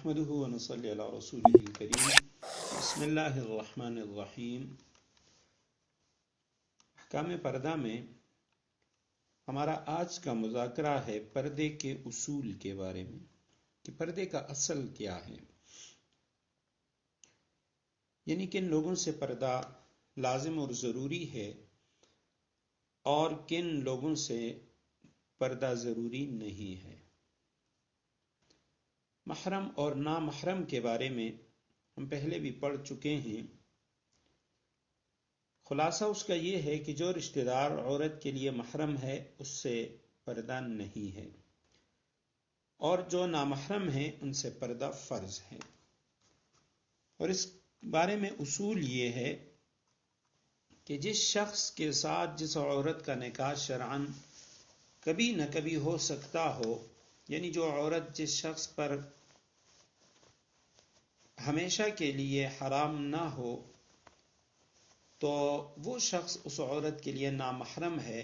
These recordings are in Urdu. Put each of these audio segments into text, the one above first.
نحمده ونصلي على رسوله الكريم بسم اللہ الرحمن الرحیم۔ احکام پردہ میں ہمارا آج کا مذاکرہ ہے پردے کے اصول کے بارے میں کہ پردے کا اصل کیا ہے، یعنی کن لوگوں سے پردہ لازم اور ضروری ہے اور کن لوگوں سے پردہ ضروری نہیں ہے۔ محرم اور نامحرم کے بارے میں ہم پہلے بھی پڑھ چکے ہیں۔ خلاصہ اس کا یہ ہے کہ جو رشتہ دار عورت کے لیے محرم ہے اس سے پردہ نہیں ہے، اور جو نامحرم ہیں ان سے پردہ فرض ہے۔ اور اس بارے میں اصول یہ ہے کہ جس شخص کے ساتھ جس عورت کا نکاح شرعاً کبھی نہ کبھی ہو سکتا ہو، یعنی جو عورت جس شخص پر ہمیشہ کے لیے حرام نہ ہو، تو وہ شخص اس عورت کے لیے نامحرم ہے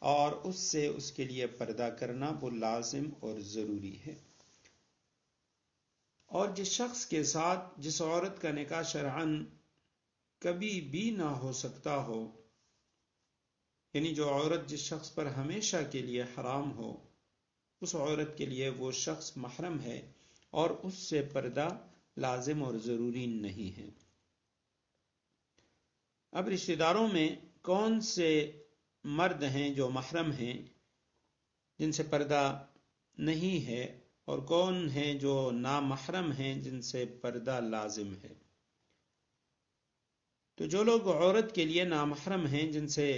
اور اس سے اس کے لیے پردہ کرنا وہ لازم اور ضروری ہے۔ اور جس شخص کے ساتھ جس عورت کا نکاح شرعاً کبھی بھی نہ ہو سکتا ہو، یعنی جو عورت جس شخص پر ہمیشہ کے لیے حرام ہو، اس عورت کے لیے وہ شخص محرم ہے اور اس سے پردہ لازم اور ضروری نہیں ہے۔ اب رشتہ داروں میں کون سے مرد ہیں جو محرم ہیں جن سے پردہ نہیں ہے، اور کون ہیں جو نامحرم ہیں جن سے پردہ لازم ہے؟ تو جو لوگ عورت کے لیے نامحرم ہیں جن سے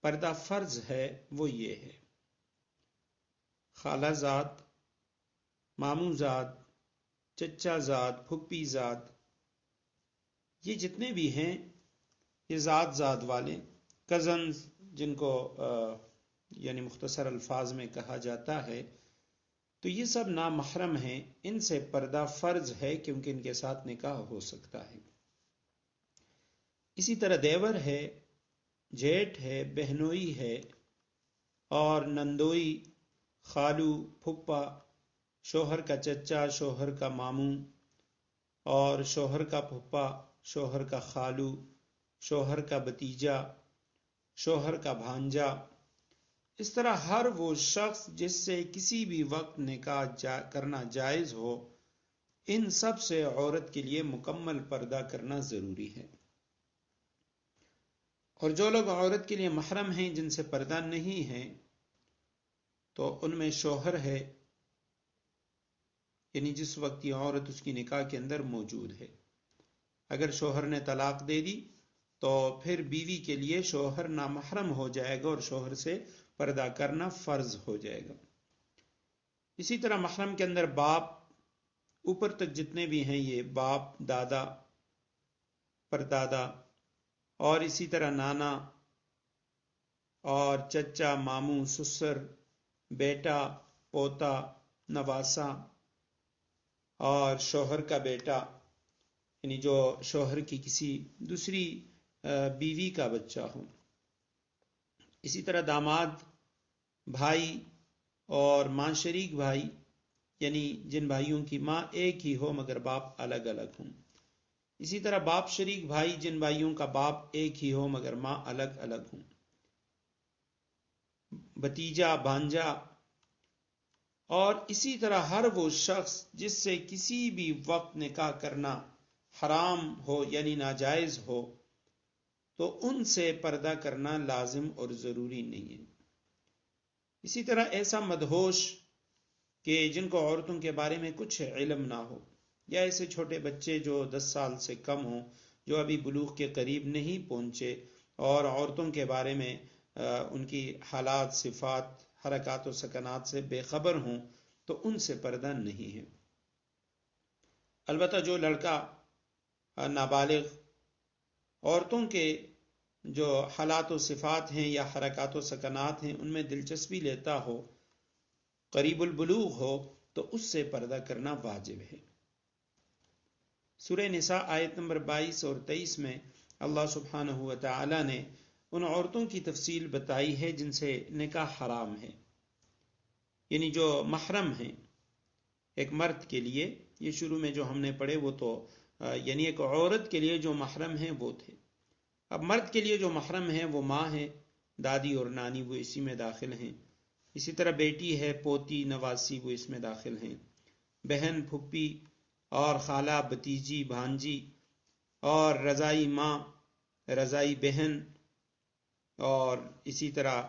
پردہ فرض ہے وہ یہ ہے: خالہ زاد، ماموں زاد، چچا زاد، پھپھی زاد، یہ جتنے بھی ہیں یہ زاد والے کزنز، جن کو یعنی مختصر الفاظ میں کہا جاتا ہے، تو یہ سب نامحرم ہیں، ان سے پردہ فرض ہے کیونکہ ان کے ساتھ نکاح ہو سکتا ہے۔ اسی طرح دیور ہے، جیٹھ ہے، بہنوئی ہے، اور نندوئی، خالو، پھپھا، شوہر کا چچا، شوہر کا ماموں، اور شوہر کا پھپھا، شوہر کا خالو، شوہر کا بھتیجا، شوہر کا بھانجا۔ اس طرح ہر وہ شخص جس سے کسی بھی وقت نکاح کرنا جائز ہو، ان سب سے عورت کے لیے مکمل پردہ کرنا ضروری ہے۔ اور جو لوگ عورت کے لیے محرم ہیں جن سے پردہ نہیں ہے، تو ان میں شوہر ہے، یعنی جس وقت یہ عورت اس کی نکاح کے اندر موجود ہے۔ اگر شوہر نے طلاق دے دی تو پھر بیوی کے لیے شوہر نامحرم ہو جائے گا اور شوہر سے پردہ کرنا فرض ہو جائے گا۔ اسی طرح محرم کے اندر باپ، اوپر تک جتنے بھی ہیں یہ باپ، دادا، پردادا، اور اسی طرح نانا اور چچا، ماموں، سسر، بیٹا، پوتا، نواسا، اور شوہر کا بیٹا، یعنی جو شوہر کی کسی دوسری بیوی کا بچہ ہو۔ اسی طرح داماد، بھائی اور ماں شریک بھائی، یعنی جن بھائیوں کی ماں ایک ہی ہو مگر باپ الگ الگ ہوں۔ اسی طرح باپ شریک بھائی، جن بھائیوں کا باپ ایک ہی ہو مگر ماں الگ الگ ہوں۔ بھتیجا، بھانجا، اور اسی طرح ہر وہ شخص جس سے کسی بھی وقت نکاح کرنا حرام ہو یعنی ناجائز ہو، تو ان سے پردہ کرنا لازم اور ضروری نہیں ہے۔ اسی طرح ایسا مدہوش کہ جن کو عورتوں کے بارے میں کچھ علم نہ ہو، یا ایسے چھوٹے بچے جو 10 سال سے کم ہوں، جو ابھی بلوغ کے قریب نہیں پہنچے اور عورتوں کے بارے میں ان کی حالات، صفات، حرکات و سکنات سے بے خبر ہوں، تو ان سے پردہ نہیں ہے۔ البتہ جو لڑکا نابالغ عورتوں کے جو حالات و صفات ہیں یا حرکات و سکنات ہیں ان میں دلچسپی لیتا ہو، قریب البلوغ ہو، تو اس سے پردہ کرنا واجب ہے۔ سورہ نساء آیت نمبر 22 اور 23 میں اللہ سبحانہ و تعالی نے ان عورتوں کی تفصیل بتائی ہے جن سے نکاح حرام ہے، یعنی جو محرم ہیں، ایک مرد کے لیے، یہ شروع میں جو ہم نے پڑھے وہ تو یعنی ایک عورت کے لیے جو محرم ہیں وہ تھے. اب مرد کے لیے جو محرم ہیں وہ ماں ہے، دادی اور نانی، وہ اسی میں داخل ہیں. اسی طرح بیٹی ہے، پوتی، نواسی، وہ اس میں داخل ہیں. بہن، پھپھی اور خالہ، بھتیجی، بھانجی، اور رضائی ماں، رضائی بہن، اور اسی طرح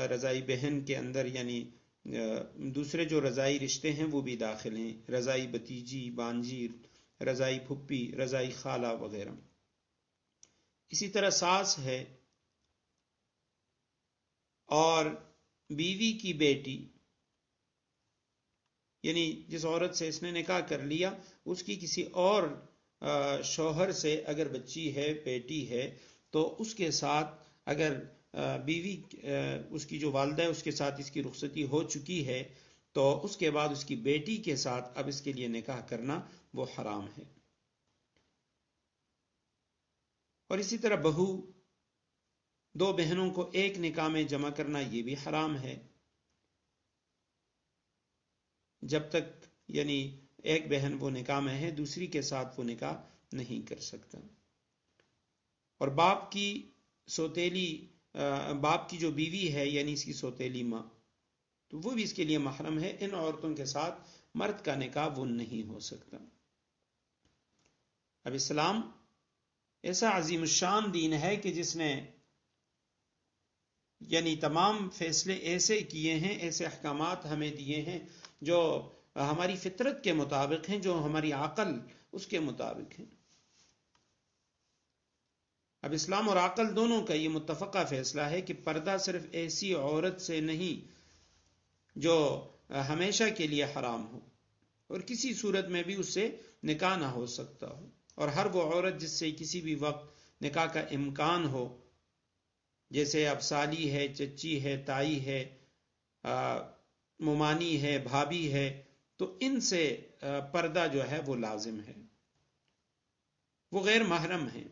رضائی بہن کے اندر یعنی دوسرے جو رضائی رشتے ہیں وہ بھی داخل ہیں، رضائی بھتیجی، بانجی، رضائی پھپھی، رضائی خالہ وغیرہ. اسی طرح ساس ہے، اور بیوی کی بیٹی، یعنی جس عورت سے اس نے نکاح کر لیا اس کی کسی اور شوہر سے اگر بچی ہے، بیٹی ہے، تو اس کے ساتھ اگر بیوی اس کی جو والدہ ہے اس کے ساتھ اس کی رخصتی ہو چکی ہے تو اس کے بعد اس کی بیٹی کے ساتھ اب اس کے لیے نکاح کرنا وہ حرام ہے. اور اسی طرح بہو، دو بہنوں کو ایک نکاح میں جمع کرنا یہ بھی حرام ہے، جب تک یعنی ایک بہن وہ نکاح میں ہے دوسری کے ساتھ وہ نکاح نہیں کر سکتا. اور باپ کی سوتیلی باپ کی جو بیوی ہے یعنی اس کی سوتیلی ماں، تو وہ بھی اس کے لیے محرم ہے. ان عورتوں کے ساتھ مرد کا نکاح وہ نہیں ہو سکتا. اب اسلام ایسا عظیم الشان دین ہے کہ جس نے یعنی تمام فیصلے ایسے کیے ہیں، ایسے احکامات ہمیں دیے ہیں جو ہماری فطرت کے مطابق ہیں، جو ہماری عقل اس کے مطابق ہیں. اب اسلام اور عقل دونوں کا یہ متفقہ فیصلہ ہے کہ پردہ صرف ایسی عورت سے نہیں جو ہمیشہ کے لیے حرام ہو اور کسی صورت میں بھی اس سے نکاح نہ ہو سکتا ہو، اور ہر وہ عورت جس سے کسی بھی وقت نکاح کا امکان ہو، جیسے اب سالی ہے، چچی ہے، تائی ہے، ممانی ہے، بھابھی ہے، تو ان سے پردہ جو ہے وہ لازم ہے، وہ غیر محرم ہیں.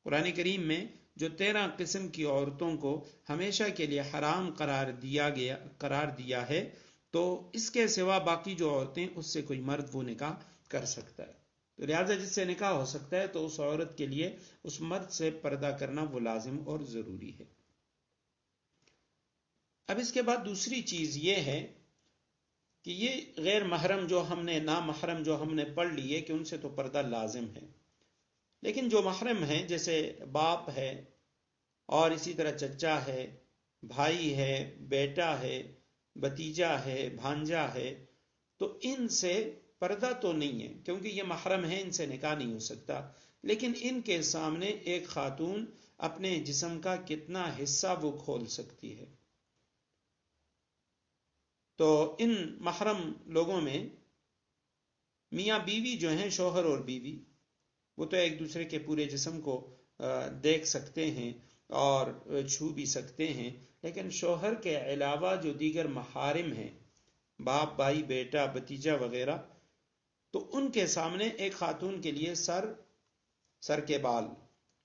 قرآن کریم میں جو 13 قسم کی عورتوں کو ہمیشہ کے لیے حرام قرار دیا ہے، تو اس کے سوا باقی جو عورتیں اس سے کوئی مرد وہ نکاح کر سکتا ہے. تو لہٰذا جس سے نکاح ہو سکتا ہے تو اس عورت کے لیے اس مرد سے پردہ کرنا وہ لازم اور ضروری ہے. اب اس کے بعد دوسری چیز یہ ہے کہ یہ غیر محرم جو ہم نے نامحرم جو ہم نے پڑھ لیے کہ ان سے تو پردہ لازم ہے، لیکن جو محرم ہیں جیسے باپ ہے، اور اسی طرح چچا ہے، بھائی ہے، بیٹا ہے، بھتیجا ہے، بھانجا ہے، تو ان سے پردہ تو نہیں ہے کیونکہ یہ محرم ہے، ان سے نکاح نہیں ہو سکتا. لیکن ان کے سامنے ایک خاتون اپنے جسم کا کتنا حصہ وہ کھول سکتی ہے. تو ان محرم لوگوں میں میاں بیوی جو ہیں، شوہر اور بیوی، وہ تو ایک دوسرے کے پورے جسم کو دیکھ سکتے ہیں اور چھو بھی سکتے ہیں، لیکن شوہر کے علاوہ جو دیگر محارم ہیں، باپ، بھائی، بیٹا، بھتیجا وغیرہ، تو ان کے سامنے ایک خاتون کے لیے سر کے بال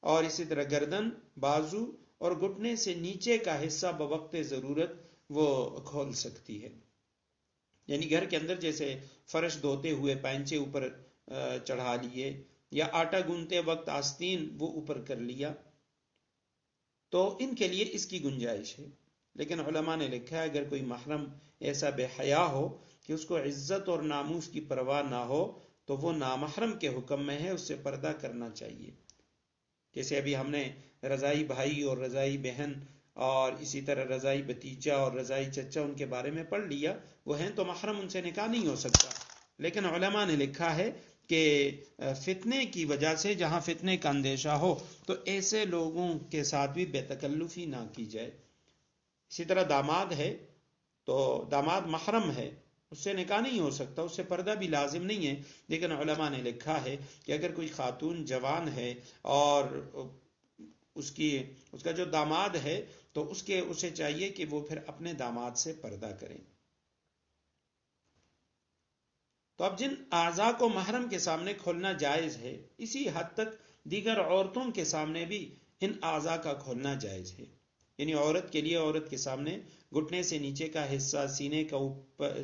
اور اسی طرح گردن، بازو اور گھٹنے سے نیچے کا حصہ بوقت ضرورت وہ کھول سکتی ہے. یعنی گھر کے اندر جیسے فرش دھوتے ہوئے پینچے اوپر چڑھا لیے، یا آٹا گوندتے وقت آستین وہ اوپر کر لیا، تو ان کے لیے اس کی گنجائش ہے. لیکن علماء نے لکھا ہے اگر کوئی محرم ایسا بے حیا ہو کہ اس کو عزت اور ناموس کی پرواہ نہ ہو تو وہ نامحرم کے حکم میں ہے، اس سے پردہ کرنا چاہیے. جیسے ابھی ہم نے رضائی بھائی اور رضائی بہن اور اسی طرح رضائی بھتیجا اور رضائی چچا ان کے بارے میں پڑھ لیا، وہ ہیں تو محرم، ان سے نکاح نہیں ہو سکتا. لیکن علماء نے لکھا ہے کہ فتنے کی وجہ سے جہاں فتنے کا اندیشہ ہو تو ایسے لوگوں کے ساتھ بھی بے تکلفی نہ کی جائے. اسی طرح داماد ہے تو داماد محرم ہے، اس سے نکاح نہیں ہو سکتا، اس سے پردہ بھی لازم نہیں ہے. لیکن علماء نے لکھا ہے کہ اگر کوئی خاتون جوان ہے اور اس کا جو داماد ہے تو اسے چاہیے کہ وہ پھر اپنے داماد سے پردہ کریں. تو اب جن اعضاء کو محرم کے سامنے کھولنا جائز ہے، اسی حد تک دیگر عورتوں کے سامنے بھی ان اعضاء کا کھولنا جائز ہے. یعنی عورت کے لیے عورت کے سامنے گھٹنے سے نیچے کا حصہ، سینے کا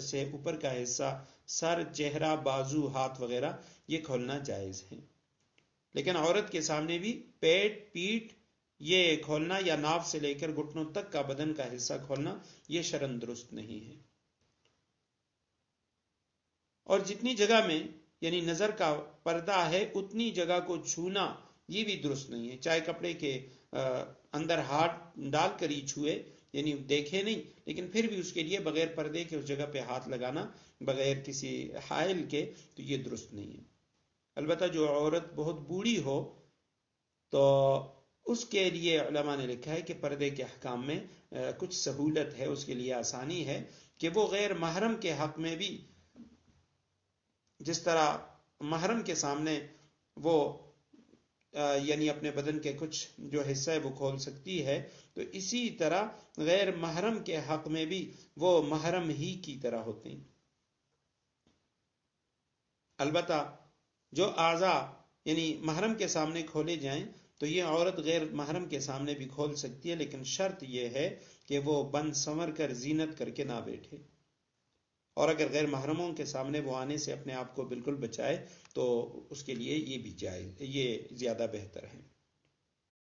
سے اوپر کا حصہ، سر، چہرہ، بازو، ہاتھ وغیرہ یہ کھولنا جائز ہے۔ لیکن عورت کے سامنے بھی پیٹ، پیٹھ یہ کھولنا یا ناف سے لے کر گھٹنوں تک کا بدن کا حصہ کھولنا یہ شرعاً درست نہیں ہے۔ اور جتنی جگہ میں یعنی نظر کا پردہ ہے اتنی جگہ کو چھونا یہ بھی درست نہیں ہے، چاہے کپڑے کے اندر ہاتھ ڈال کر ہی چھوئے، یعنی دیکھے نہیں، لیکن پھر بھی اس کے لیے بغیر پردے کے اس جگہ پہ ہاتھ لگانا بغیر کسی حائل کے تو یہ درست نہیں ہے۔ البتہ جو عورت بہت بوڑھی ہو تو اس کے لیے علماء نے لکھا ہے کہ پردے کے احکام میں کچھ سہولت ہے، اس کے لیے آسانی ہے کہ وہ غیر محرم کے حق میں بھی جس طرح محرم کے سامنے وہ یعنی اپنے بدن کے کچھ جو حصہ ہے وہ کھول سکتی ہے، تو اسی طرح غیر محرم کے حق میں بھی وہ محرم ہی کی طرح ہوتے ہیں۔ البتہ جو اعضاء یعنی محرم کے سامنے کھولے جائیں تو یہ عورت غیر محرم کے سامنے بھی کھول سکتی ہے، لیکن شرط یہ ہے کہ وہ بن سنور کر زینت کر کے نہ بیٹھے، اور اگر غیر محرموں کے سامنے وہ آنے سے اپنے آپ کو بالکل بچائے تو اس کے لیے یہ بھی جائز، یہ زیادہ بہتر ہے۔